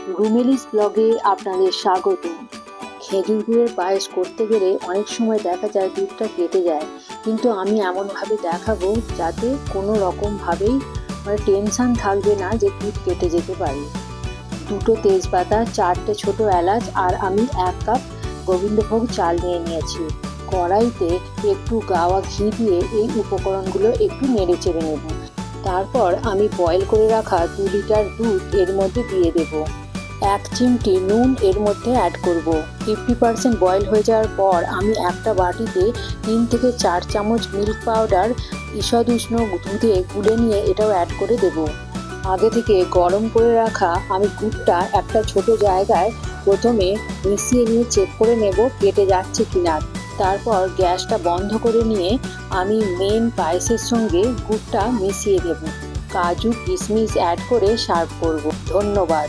রুমেলিস ব্লগে আপনাদের স্বাগত। খেজুর গুড়ের পায়েস করতে গেলে অনেক সময় দেখা যায় দুধটা কেটে যায়, কিন্তু আমি এমনভাবে দেখাবো যাতে কোনো রকমভাবেই টেনশান থাকবে না যে দুধ কেটে যেতে পারে। 2টো তেজপাতা, 4টে ছোট এলাচ আর আমি 1 কাপ গোবিন্দভোগ চাল নিয়ে নিয়েছি। কড়াইতে একটু গাওয়া ঘি দিয়ে এই উপকরণগুলো একটু নেড়ে চেড়ে নেব। তারপর আমি বয়েল করে রাখা 2 লিটার দুধ এর মধ্যে দিয়ে দেব। 1 চিমটি নুন এর মধ্যে অ্যাড করব। 50% বয়েল হয়ে যাওয়ার পর আমি একটা বাটিতে 3 থেকে 4 চামচ মিল্ক পাউডার ঈষৎ উষ্ণ দুধে গুলে নিয়ে এটাও অ্যাড করে দেব। আগে থেকে গরম করে রাখা আমি গুড়টা একটা ছোট জায়গায় প্রথমে মিশিয়ে নিয়ে চেক করে নেব কেটে যাচ্ছে কিনা। তারপর গ্যাসটা বন্ধ করে নিয়ে আমি মেন পায়েসের সঙ্গে গুড়টা মিশিয়ে দেব। কাজু কিশমিশ অ্যাড করে সার্ভ করব। ধন্যবাদ।